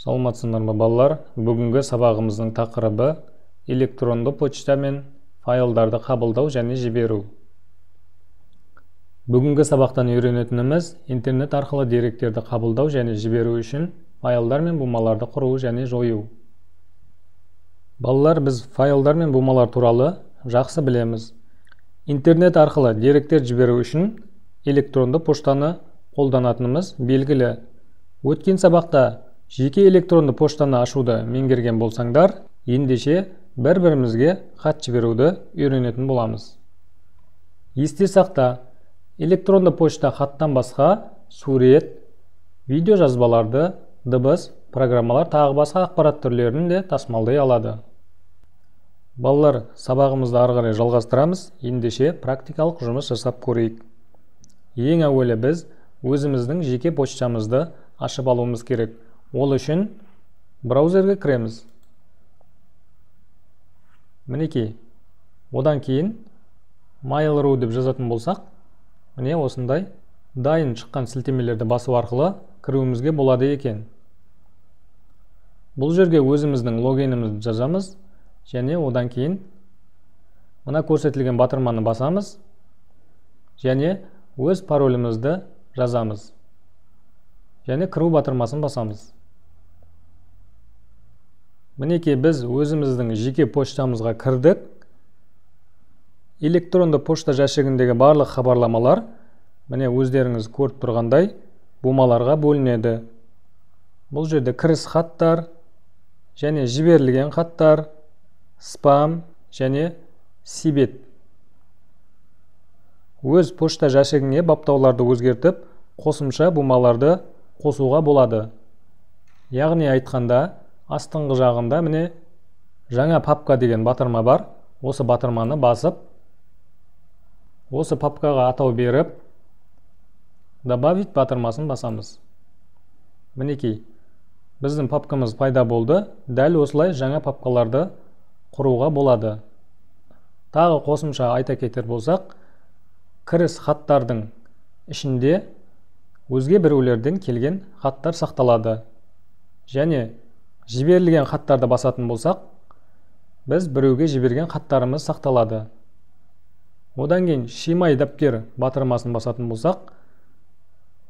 Саламатсыздар ма балалар? Бүгінгі сабағымыздың тақырыбы электронды почта мен файлдарды қабылдау және жіберу. Бүгінгі сабақтан үйренетініміз интернет арқылы деректерді қабылдау және жіберу үшін файлдар мен бумаларды құру және жою. Балалар, біз файлдар мен бумалар туралы жақсы білеміз. Интернет арқылы деректер жіберу үшін электронды поштаны қолданатынымыз белгілі. Өткен сабақта жеке электронды поштаны ашуды меңгерген болсаңдар, ендеше бір-бірімізге хат жіберуді үйренетін боламыз. Есте сақта, электронды почта хаттан басқа сурет, видео жазбаларды, дыбыс, программалар тағы басқа ақпарат түрлерін де тасымалдай алады. Балалар, сабағымызды ары қарай жалғастырамыз, ендеше практикалық жұмыс жасап көрейік. Ең әуелі біз өзіміздің жеке почтамызды ашып алуымыз керек. Ол үшін браузерге кіреміз. Мінекей, одан кейін Mail.ru деп жазатын болсақ, міне осындай дайын шыққан сілтемелерді басу арқылы кіруімізге болады екен. Бұл жерге өзіміздің логинімізді жазамыз және одан кейін мына көрсетілген батырманы басамыз және өз паролімізді жазамыз және кіру батырмасын басамыз. Мінекей, біз өзіміздің жеке поштамызға кірдік. Электронды пошта жәшігіндегі барлық хабарламалар, міне өздеріңіз көріп тұрғандай, бумаларға бөлінеді. Бұл жерде кіріс хаттар және жіберілген хаттар, спам және себет. Өз пошта жәшігіне баптауларды өзгертіп, қосымша бумаларды қосуға болады. Яғни айтқанда, астыңғы жағында міне жаңа папка деген батырма бар. Осы батырманы басып, осы папкаға атау беріп, добавить батырмасын басамыз. Мінекей, біздің папкамыз пайда болды. Дәл осылай жаңа папкаларды құруға болады. Тағы қосымша айта кетер болсақ, кіріс хаттардың ішінде өзге біреулерден келген хаттар сақталады. Және жіберілген хаттарды басатын болсақ, біз біреуге жіберген хаттарымыз сақталады. Одан кейін шимай дәптер батырмасын басатын болсақ,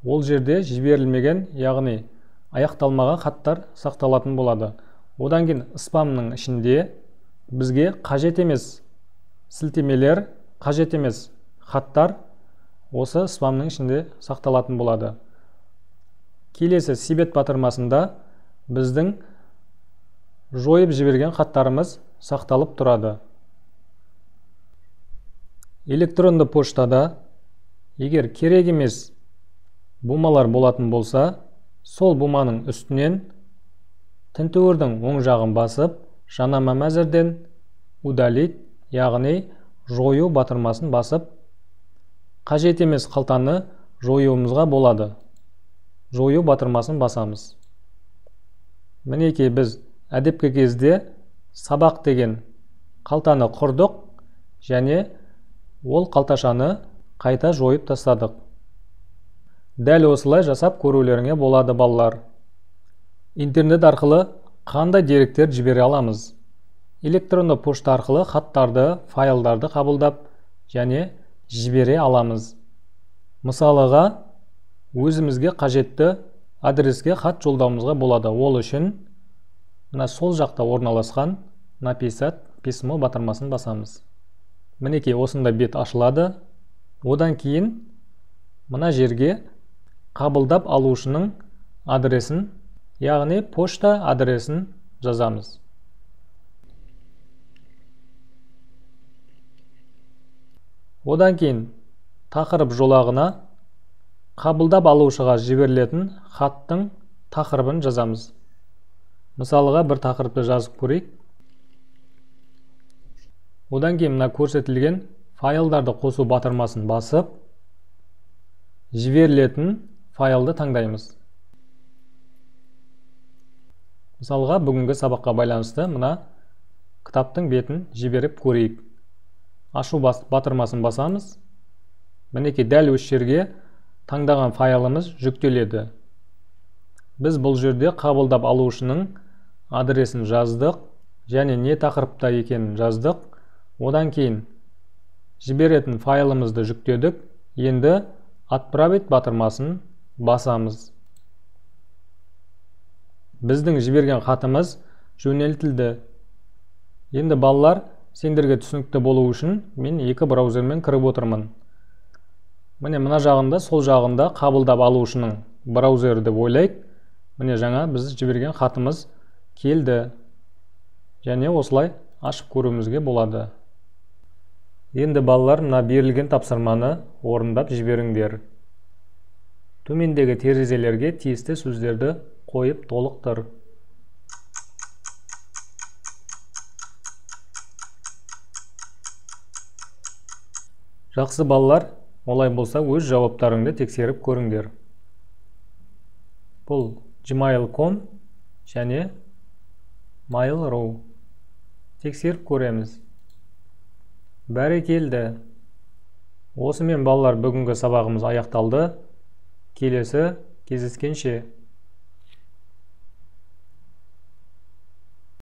ол жерде жіберілмеген, яғни аяқталмаған хаттар сақталатын болады. Одан кейін спамның ішінде бізге қажет емес сілтемелер, қажет емес хаттар осы спамның ішінде сақталатын болады. Келесі себет батырмасында біздің жойып жіберген хаттарымыз сақталып тұрады. Электронды поштада егер керек емес бумалар болатын болса, сол буманың үстінен тінтуірдің оң жағын басып, жанама мәзірден удалить, яғни жою батырмасын басып, қажет емес қалтаны жоюымызға болады. Жою батырмасын басамыз. Мінекей, біз әдепкі кезде сабақ деген қалтаны құрдық және ол қалташаны қайта жойып тастадық. Дәл осылай жасап көрулеріңе болады балалар. Интернет арқылы қандай деректер жібере аламыз? Электронды пошта арқылы хаттарды, файлдарды қабылдап және жібере аламыз. Мысалыға, өзімізге қажетті адреске хат жолдауымызға болады. Ол үшін мына сол жақта орналасқан написать письмо батырмасын басамыз. Мінекей, осында бет ашылады. Одан кейін мына жерге қабылдап алушының адресін, яғни пошта адресін жазамыз. Одан кейін тақырып жолағына қабылдап алушыға жіберілетін хаттың тақырыбын жазамыз. Мысалыға бір тақырыпты жазып көрейік. Одан кейін мына көрсетілген файлдарды қосу батырмасын басып, жіберілетін файлды таңдаймыз. Мысалға, бүгінгі сабаққа байланысты мына кітаптың бетін жіберіп көрейік. Ашу батырмасын басамыз. Мінекей, дәл осы жерге таңдаған файлымыз жүктеледі. Біз бұл жерде қабылдап алушының адресін жаздық және не тақырыпта екенін жаздық. Одан кейін жіберетін файлымызды жүктедік. Енді отправить батырмасын басамыз. Біздің жіберген хатымыз жөнелтілді. Енді балалар, сендерге түсінікті болу үшін мен екі браузермен кіріп отырмын. Міне мына жағында, сол жағында қабылдап алушының браузері деп ойлайық. Міне жаңа біз жіберген хатымыз келді. Және осылай ашып көруімізге болады. Енді балалар, мына берілген тапсырманы орындап жіберіңдер. Төмендегі терезелерге тиісті сөздерді қойып толықтыр. Жақсы балалар, олай болса өз жауаптарыңды тексеріп көріңдер. Бұл gmail.com және mail.ru. Тексеріп көреміз. Бәрекелді. Осымен балалар, бүгінгі сабағымыз аяқталды. Келесі кездескенше.